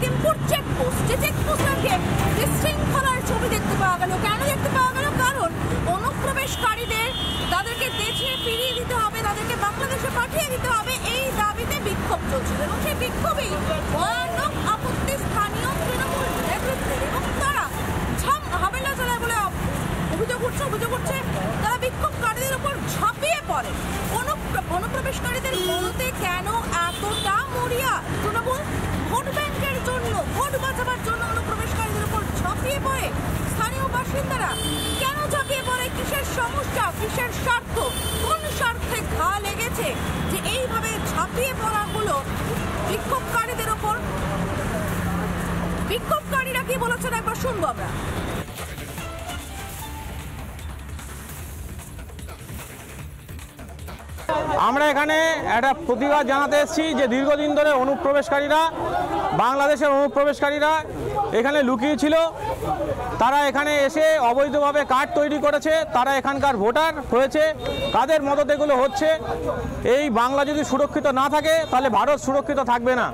Hakimpur checkpost, যে চেকপোস্টে বিশৃঙ্খলার ছবি দেখতে পাওয়া গেল। কেন দেখতে পাওয়া গেল? কারণ অনুপ্রবেশকারীদের তাদেরকে দেশে ফিরিয়ে দিতে হবে, তাদেরকে বাংলাদেশে পাঠিয়ে দিতে হবে, এই দাবিতে বিক্ষোভ চলছিল এবং সেই বিক্ষোভেই ভয়ানক আপত্তি স্থানীয় তৃণমূল নেতৃত্বের এবং তারা হাবেলা চালায় বলে অভিযোগ উঠছে। তারা বিক্ষোভকারীদের উপর ঝাঁপিয়ে পড়ে। অনুপ্রবেশকারীদের মনতে কেন এতটা মরিয়া? তৃণমূল ভোট ব্যাংকের জন্য, ভোট বাঁচাবার জন্য অনুপ্রবেশকারীদের উপর ঝাঁপিয়ে পড়ে স্থানীয় বাসিন্দারা। কেন ঝাঁপিয়ে পড়ে? কিসের সমস্যা, কিসের স্বার্থ, কোন স্বার্থে ঘা লেগেছে যে এইভাবে ঝাঁপিয়ে পড়া হলো বিক্ষোভকারীদের উপর? বিক্ষোভকারীরা কি বলেছেন একবার শুনবো আমরা। আমরা এখানে একটা প্রতিবাদ জানাতে এসেছি যে দীর্ঘদিন ধরে বাংলাদেশের অনুপ্রবেশকারীরা এখানে লুকিয়ে ছিল। তারা এখানে এসে অবৈধভাবে কার্ড তৈরি করেছে, তারা এখানকার ভোটার হয়েছে। কাদের মদত এগুলো হচ্ছে? এই বাংলা যদি সুরক্ষিত না থাকে তাহলে ভারত সুরক্ষিত থাকবে না।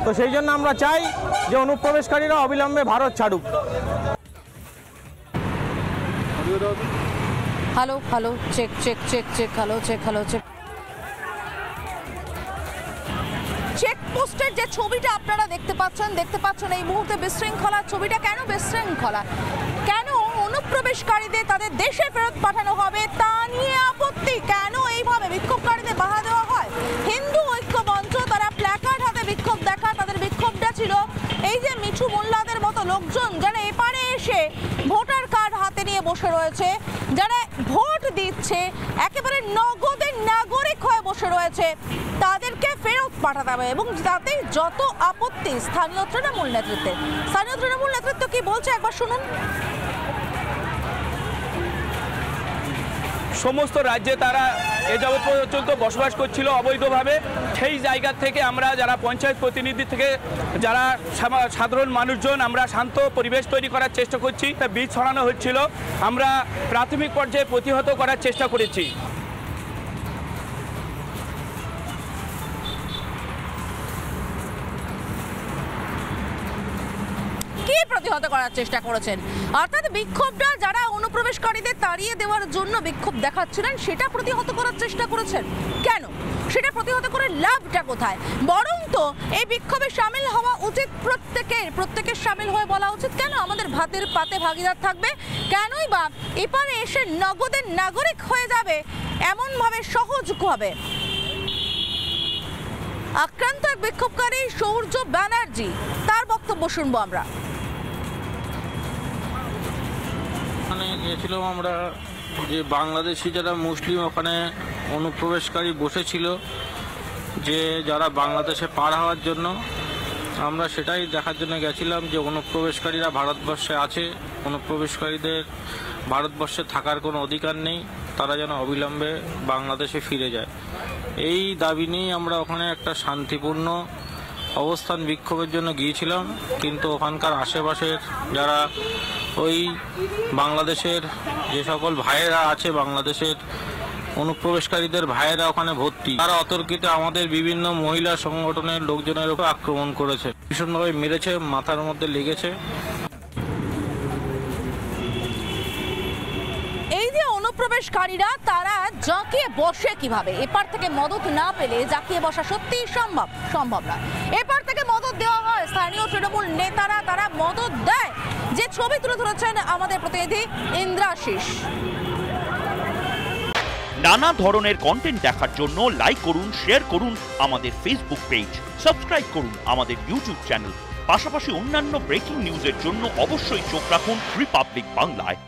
তো সেই জন্য আমরা চাই যে অনুপ্রবেশকারীরা অবিলম্বে ভারত ছাড়ুক। হ্যালো চেক চেকপোস্টের যে ছবিটা আপনারা দেখতে পাচ্ছেন এই মুহূর্তে বিশৃঙ্খলার ছবিটা। কেন বিশৃঙ্খলা? কেন অনুপ্রবেশকারীদের তাদের দেশে ফেরত পাঠানো হবে তা নিয়ে আপত্তি? কেন এইভাবে বিক্ষোভকারীদের বাধা দেওয়া হয়? হিন্দু ঐক্য মঞ্চ তারা প্ল্যাকার্ড হাতে বিক্ষোভ দেখায়। তাদের বিক্ষোভটা ছিল এই যে মিঠু মোল্লাদের মতো লোকজন যারা এপারে এসে ভোটার কার্ড হাতে নিয়ে বসে রয়েছে, যারা ভোট দিচ্ছে, একেবারে নগদের নাগরিক হয়ে বসে রয়েছে, তাদেরকে ফেরত পাঠাতে হবে। এবং তাতে যত আপত্তি স্থানীয় তৃণমূল নেতৃত্ব কি বলছে একবার শুনুন। সমস্ত রাজ্যে তারা এ যাবৎ পর্যন্ত বসবাস করছিল অবৈধভাবে। সেই জায়গা থেকে আমরা যারা পঞ্চায়েত প্রতিনিধি থেকে যারা সাধারণ মানুষজন আমরা শান্ত পরিবেশ তৈরি করার চেষ্টা করছি। বীজ ছড়ানো হচ্ছিল, আমরা প্রাথমিক পর্যায়ে প্রতিহত করার চেষ্টা করেছি। প্রতিহত করার চেষ্টা করেছেন, অর্থাৎ বিক্ষোভটা যারা অনুপ্রবেশকারীদের তাড়িয়ে দেওয়ার জন্য বিক্ষোভ দেখাচ্ছিলেন সেটা প্রতিহত করার চেষ্টা করেছেন। কেন? সেটা প্রতিহত করে লাভটা কোথায়? বরং তো এই বিক্ষোভে সামিল হওয়া উচিত প্রত্যেকের সামিল হয়ে বলা উচিত কেন আমাদের ভাতের পাতে ভাগিদার থাকবে, কেনই বা এপারে এসে নগদের নাগরিক হয়ে যাবে এমনভাবে সহজভাবে। আক্রান্ত এক বিক্ষোভকারী সৌর্য ব্যানার্জি, তার বক্তব্য শুনবো আমরা। ওখানে গিয়েছিলাম আমরা যে বাংলাদেশি যারা মুসলিম ওখানে অনুপ্রবেশকারী বসেছিল, যে যারা বাংলাদেশে পার হওয়ার জন্য, আমরা সেটাই দেখার জন্য গেছিলাম যে অনুপ্রবেশকারীরা ভারতবর্ষে আছে, অনুপ্রবেশকারীদের ভারতবর্ষে থাকার কোনো অধিকার নেই, তারা যেন অবিলম্বে বাংলাদেশে ফিরে যায়। এই দাবি নিয়েই আমরা ওখানে একটা শান্তিপূর্ণ অবস্থান বিক্ষোভের জন্য গিয়েছিলাম। কিন্তু ওখানকার আশেপাশের যারা ওই বাংলাদেশের যে সকল ভাইয়েরা আছে, বাংলাদেশের অনুপ্রবেশকারীদের ভাইয়েরা ওখানে ভর্তি, তারা অতর্কিত আমাদের বিভিন্ন মহিলা সংগঠনের লোকজনের উপর আক্রমণ করেছে, ভীষণভাবে মেরেছে, মাথার মধ্যে লেগেছে। এই যে অনুপ্রবেশকারীরা তারা জাঁকিয়ে বসে কিভাবে? এপার থেকে মদত না পেলে জাঁকিয়ে বসা সত্যিই সম্ভব না। এপার থেকে মদত দেওয়া হয়, স্থানীয় তৃণমূল নেতারা তারা মদত দেয়, যে ছবি তুলে ধরেছেন আমাদের প্রতিনিধি ইন্দ্রাশিস। নানা ধরনের কন্টেন্ট দেখার জন্য লাইক করুন, শেয়ার করুন আমাদের ফেসবুক পেজ, সাবস্ক্রাইব করুন আমাদের ইউটিউব চ্যানেল। পাশাপাশি অন্যান্য ব্রেকিং নিউজের জন্য অবশ্যই চোখ রাখুন রিপাবলিক বাংলায়।